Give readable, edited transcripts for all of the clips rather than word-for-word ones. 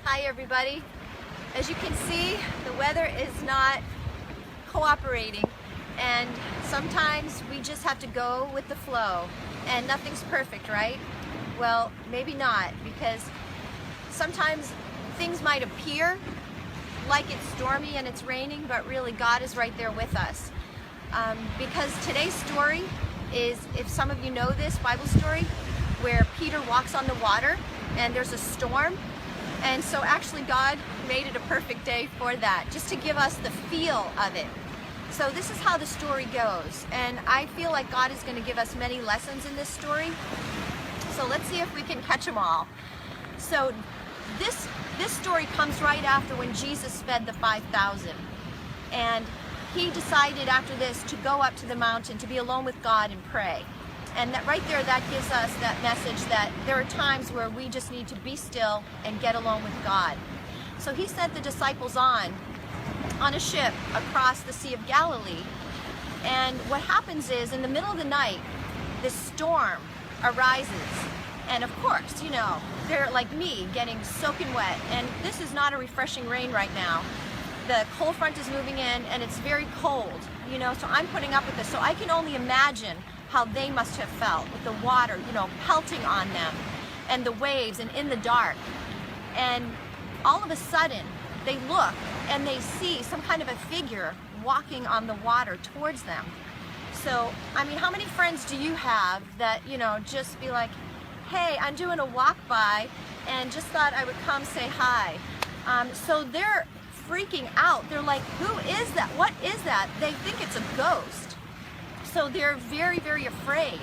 Hi everybody. As you can see, the weather is not cooperating, and sometimes we just have to go with the flow, and nothing's perfect, right? Well, maybe not, because sometimes things might appear like it's stormy and it's raining, but really God is right there with us. Because today's story is, if some of you know this Bible story, where Peter walks on the water and there's a storm. And so actually God made it a perfect day for that, just to give us the feel of it. So this is how the story goes. And I feel like God is going to give us many lessons in this story. So let's see if we can catch them all. So this story comes right after when Jesus fed the 5,000. And he decided after this to go up to the mountain to be alone with God and pray. And that right there, that gives us that message that there are times where we just need to be still and get alone with God. So he sent the disciples on a ship across the Sea of Galilee. And what happens is, in the middle of the night, this storm arises. And of course, you know, they're like me, getting soaking wet. And this is not a refreshing rain right now. The cold front is moving in and it's very cold, you know, so I'm putting up with this. So I can only imagine how they must have felt with the water, you know, pelting on them and the waves and in the dark. And all of a sudden they look and they see some kind of a figure walking on the water towards them. So, I mean, how many friends do you have that, you know, just be like, hey, I'm doing a walk by and just thought I would come say hi. So they're freaking out. They're like, who is that? What is that? They think it's a ghost. So they're very, very afraid.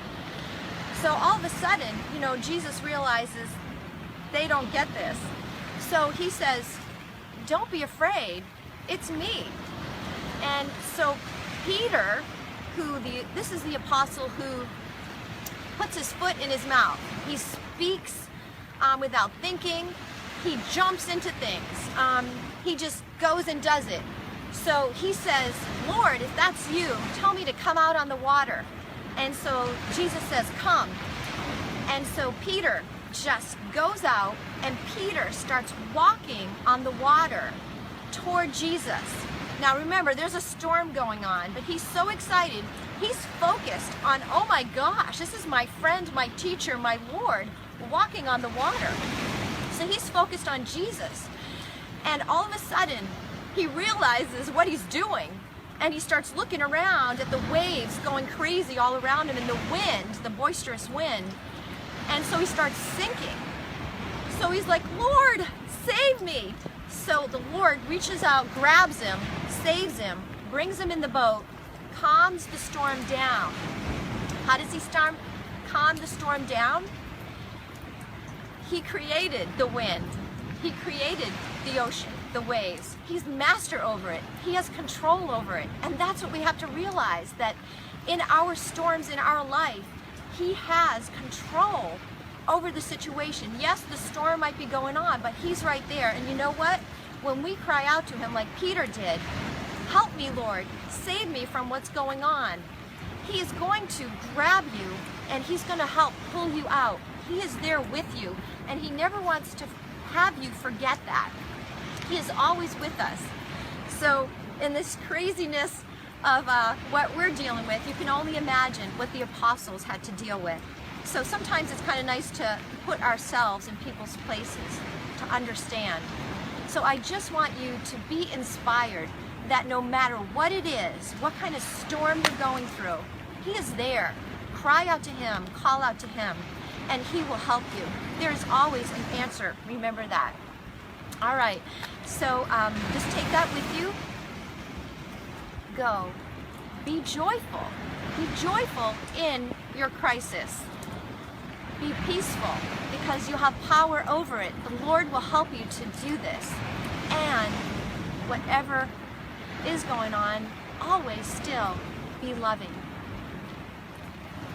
So all of a sudden, you know, Jesus realizes they don't get this. So he says, don't be afraid, it's me. And so Peter, this is the apostle who puts his foot in his mouth. He speaks without thinking. He jumps into things. He just goes and does it. So he says, Lord, if that's you, tell me to come out on the water. And so Jesus says, come. And so Peter just goes out, and Peter starts walking on the water toward Jesus. Now remember, there's a storm going on, but he's so excited. He's focused on, oh my gosh, this is my friend, my teacher, my Lord, walking on the water. So he's focused on Jesus. And all of a sudden, he realizes what he's doing, and he starts looking around at the waves going crazy all around him and the wind, the boisterous wind, and so he starts sinking. So he's like, Lord, save me. So the Lord reaches out, grabs him, saves him, brings him in the boat, calms the storm down. How does he calm the storm down? He created the wind. He created the ocean, the waves. He's master over it. He has control over it. And that's what we have to realize, that in our storms in our life, he has control over the situation. Yes, the storm might be going on, but he's right there. And you know what? When we cry out to him like Peter did, help me, Lord, save me from what's going on, he is going to grab you and he's going to help pull you out. He is there with you, and he never wants to have you forget that. He is always with us. So in this craziness of what we're dealing with, you can only imagine what the apostles had to deal with. So sometimes it's kind of nice to put ourselves in people's places to understand. So I just want you to be inspired that no matter what it is, what kind of storm you're going through, he is there. Cry out to him, call out to him, and he will help you. There is always an answer. Remember that. All right, so just take that with you. Go. Be joyful. Be joyful in your crisis. Be peaceful, because you have power over it. The Lord will help you to do this. And whatever is going on, always still be loving.